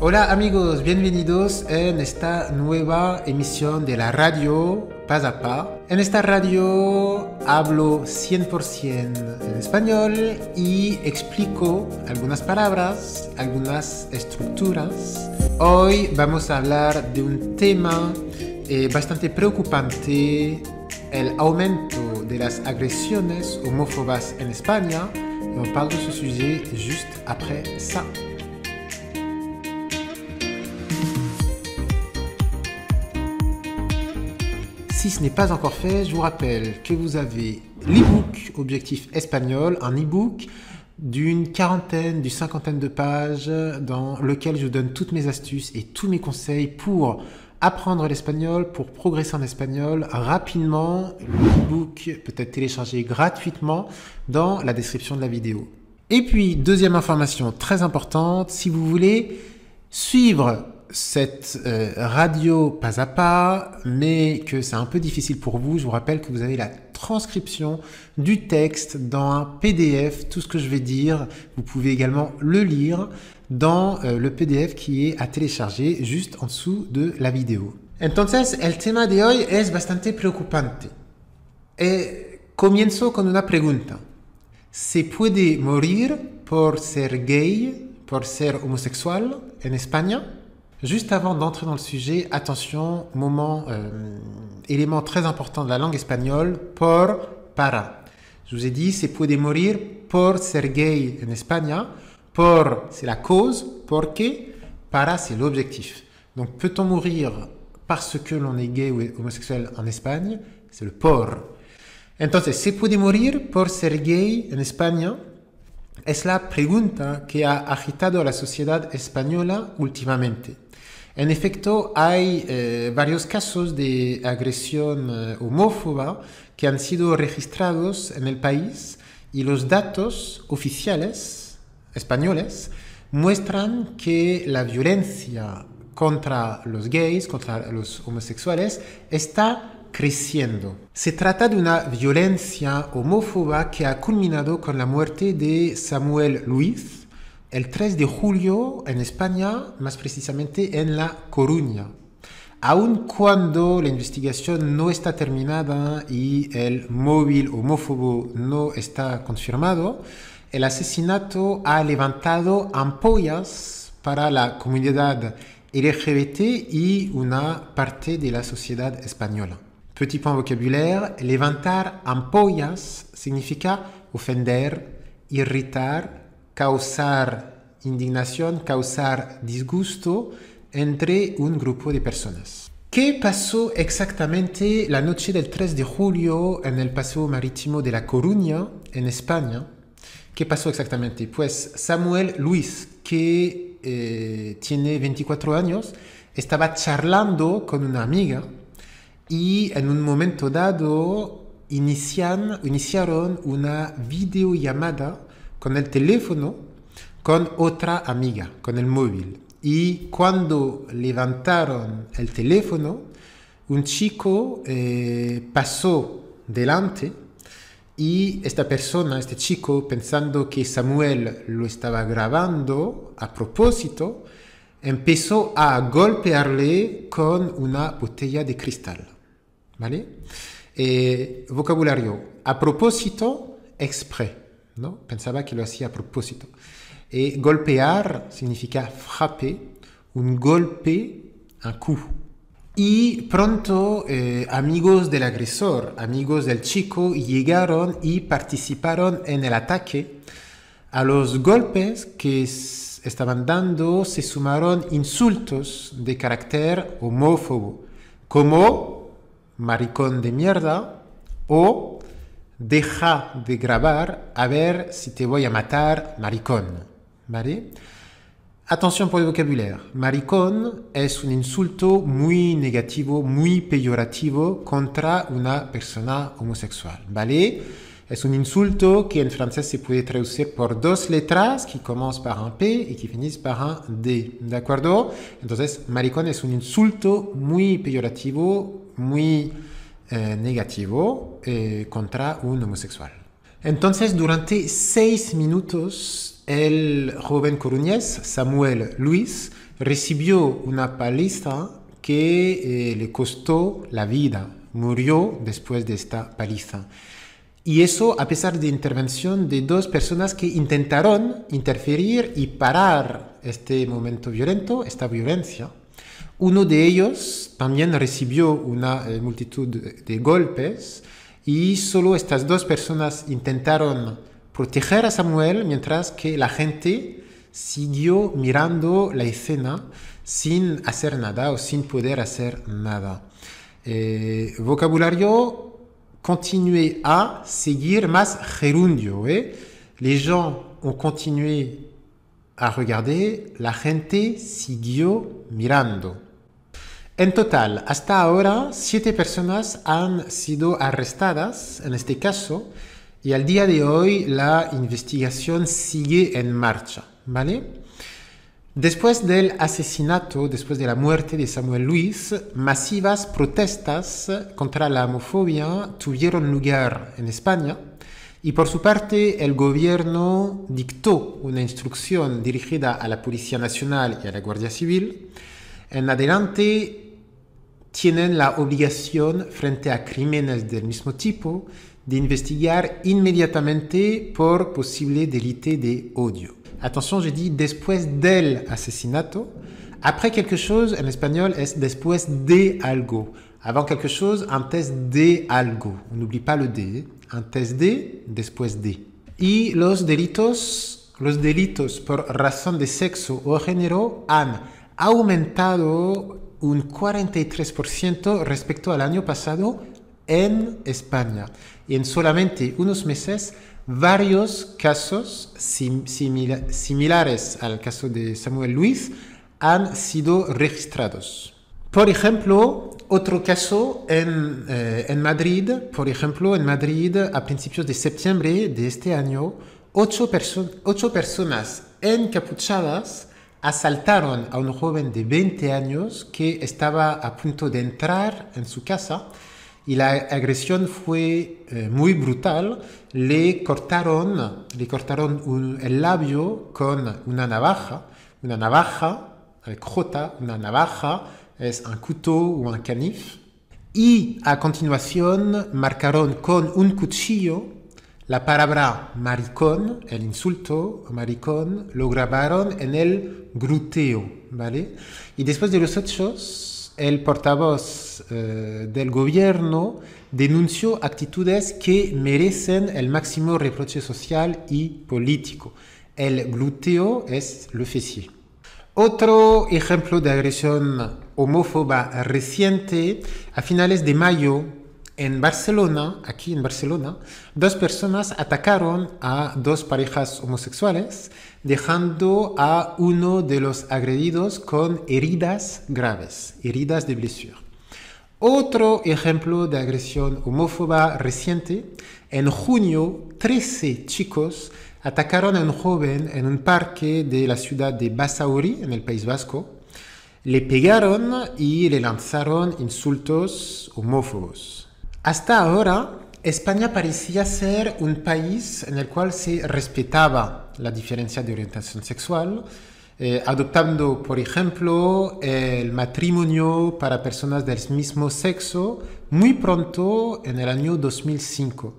Hola amigos, bienvenidos en esta nueva emisión de la radio Pas a Pas. En esta radio hablo 100% en español y explico algunas palabras, algunas estructuras. Hoy vamos a hablar de un tema bastante preocupante, el aumento de las agresiones homófobas en España. Et on parle de ce sujet juste après ça. Si ce n'est pas encore fait, je vous rappelle que vous avez l'e-book Objectif Espagnol, un e-book d'une cinquantaine de pages dans lequel je vous donne toutes mes astuces et tous mes conseils pour apprendre l'espagnol, pour progresser en espagnol rapidement. L'e-book peut être téléchargé gratuitement dans la description de la vidéo. Et puis, deuxième information très importante, si vous voulez suivre cette radio pas à pas, mais que c'est un peu difficile pour vous, je vous rappelle que vous avez la transcription du texte dans un PDF, tout ce que je vais dire, vous pouvez également le lire dans le PDF qui est à télécharger juste en dessous de la vidéo. Entonces, el tema de hoy es bastante preocupante. Comienzo con una pregunta. ¿Se puede morir por ser gay, por ser homosexual en España? Juste avant d'entrer dans le sujet, attention, élément très important de la langue espagnole, para. Je vous ai dit, se puede morir por ser gay en España. Por, c'est la cause, porque, para, c'est l'objectif. Donc, peut-on mourir parce que l'on est gay ou homosexuel en Espagne? C'est le por. Entonces, ¿se puede morir por ser gay en España? Es la pregunta que ha agitado a la sociedad española últimamente. En efecto, hay varios casos de agresión homófoba que han sido registrados en el país y los datos oficiales españoles muestran que la violencia contra los gays, contra los homosexuales, está creciendo. Se trata de una violencia homófoba que ha culminado con la muerte de Samuel Luis el 3 de julio en España, más precisamente en La Coruña. Aun cuando la investigación no está terminada y el móvil homófobo no está confirmado, el asesinato ha levantado ampollas para la comunidad LGBT y una parte de la sociedad española. Petit point vocabulaire, levantar ampollas significa ofender, irritar, causar indignación, causar disgusto entre un grupo de personas. ¿Qué pasó exactamente la noche del 3 de julio en el Paseo Marítimo de La Coruña, en España? ¿Qué pasó exactamente? Pues Samuel Luis, que tiene 24 años, estaba charlando con una amiga y en un momento dado iniciaron una videollamada con el teléfono con otra amiga, con el móvil. Y cuando levantaron el teléfono, un chico pasó delante y esta persona, este chico, pensando que Samuel lo estaba grabando a propósito, empezó a golpearle con una botella de cristal. ¿Vale? Vocabulario, a propósito, exprès, ¿no? Pensaba que lo hacía a propósito. Golpear significa frapper, un golpe, un coup. Y pronto amigos del agresor, amigos del chico, llegaron y participaron en el ataque. A los golpes que estaban dando se sumaron insultos de carácter homófobo, como maricón de mierda o deja de grabar a ver si te voy a matar, maricón. ¿Vale? Atención por el vocabulaire. Maricón es un insulto muy negativo, muy peyorativo contra una persona homosexual. ¿Vale? Es un insulto que en francés se puede traducir por dos letras que comienzan par un P y que finissent par un D. ¿De acuerdo? Entonces, maricón es un insulto muy peyorativo, muy negativo contra un homosexual. Entonces, durante 6 minutos, el joven coruñés, Samuel Luis, recibió una paliza que le costó la vida. Murió después de esta paliza. Y eso a pesar de intervención de 2 personas que intentaron interferir y parar este momento violento, esta violencia. Uno de ellos también recibió una multitud de golpes y solo estas 2 personas intentaron proteger a Samuel mientras que la gente siguió mirando la escena sin hacer nada o sin poder hacer nada. Vocabulario, continuer à seguir más gerundio. Les gens ont continué à regarder, la gente siguió mirando. En total, hasta ahora, 7 personas han sido arrestadas en este caso y al día de hoy la investigación sigue en marcha, ¿vale? Después del asesinato, después de la muerte de Samuel Luis, masivas protestas contra la homofobia tuvieron lugar en España y por su parte el gobierno dictó una instrucción dirigida a la Policía Nacional y a la Guardia Civil. En adelante tienen la obligación frente a crímenes del mismo tipo de investigar inmediatamente por posible delito de odio. Attention, je dis después del asesinato. Après quelque chose, en espagnol, es después de algo. Avant quelque chose, antes de algo. On n'oublie pas le de. Antes de, después de. Y los delitos por razón de sexo o género han aumentado un 43% respecto al año pasado en España. Y en solamente unos meses, varios casos similares al caso de Samuel Luis han sido registrados. Por ejemplo, otro caso en Madrid, a principios de septiembre de este año, 8 personas encapuchadas asaltaron a un joven de 20 años que estaba a punto de entrar en su casa y la agresión fue muy brutal. Le cortaron el labio con una navaja avec J, una navaja es un couteau o un canif. Y a continuación marcaron con un cuchillo la palabra maricón, el insulto maricón, lo grabaron en el glúteo, ¿vale? Y después de los hechos, el portavoz del gobierno denunció actitudes que merecen el máximo reproche social y político. El glúteo es le fessier. Otro ejemplo de agresión homófoba reciente, a finales de mayo, aquí en Barcelona, 2 personas atacaron a 2 parejas homosexuales, dejando a uno de los agredidos con heridas graves, heridas de blessure. Otro ejemplo de agresión homófoba reciente, en junio, 13 chicos atacaron a un joven en un parque de la ciudad de Basauri, en el País Vasco. Le pegaron y le lanzaron insultos homófobos. Hasta ahora, España parecía ser un país en el cual se respetaba la diferencia de orientación sexual, adoptando, por ejemplo, el matrimonio para personas del mismo sexo muy pronto en el año 2005.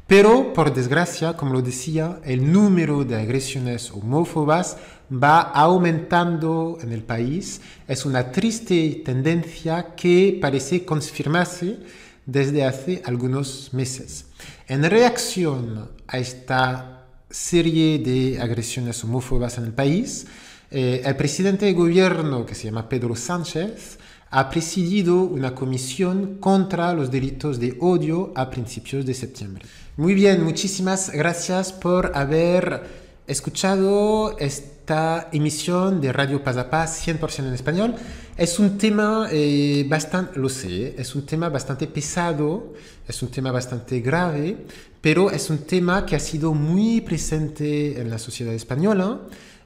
Pero, por desgracia, como lo decía, el número de agresiones homófobas va aumentando en el país. Es una triste tendencia que parece confirmarse desde hace algunos meses. En reacción a esta serie de agresiones homófobas en el país, el presidente de gobierno, que se llama Pedro Sánchez, ha presidido una comisión contra los delitos de odio a principios de septiembre. Muy bien, muchísimas gracias por haber escuchado esta emisión de Radio Paz a Paz 100% en español. Es un tema es un tema bastante pesado, es un tema bastante grave, pero es un tema que ha sido muy presente en la sociedad española,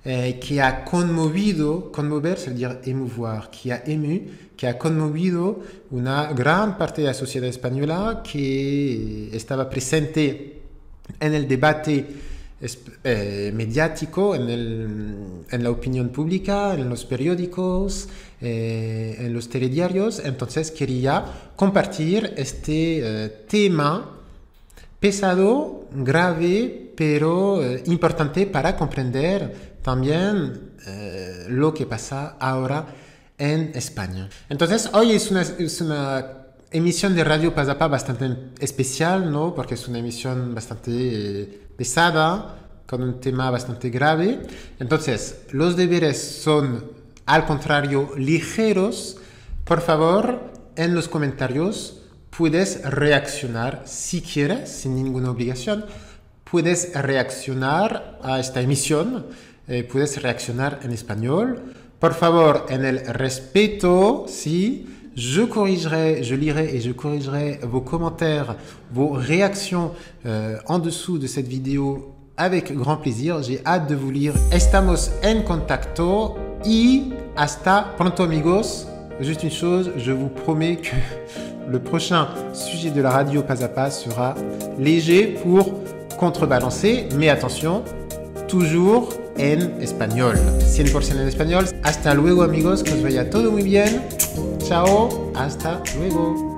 que ha conmover, c'est dire émouvoir, que ha conmovido una gran parte de la sociedad española que estaba presente en el debate mediático, en la opinión pública, en los periódicos, en los telediarios. Entonces quería compartir este tema pesado, grave, pero importante para comprender también lo que pasa ahora en España. Entonces hoy es una emisión de Radio Pazapá bastante especial, ¿no? Porque es una emisión bastante pesada, con un tema bastante grave. Entonces, los deberes son, al contrario, ligeros. Por favor, en los comentarios puedes reaccionar si quieres, sin ninguna obligación. Puedes reaccionar a esta emisión, puedes reaccionar en español. Por favor, en el respeto, sí. Je corrigerai, je lirai et je corrigerai vos commentaires, vos réactions en dessous de cette vidéo avec grand plaisir. J'ai hâte de vous lire. Estamos en contacto y hasta pronto, amigos. Juste une chose, je vous promets que le prochain sujet de la radio Pas à Pas sera léger pour contrebalancer, mais attention, toujours en español, 100% en español. Hasta luego, amigos, que os vaya todo muy bien. Chao, hasta luego.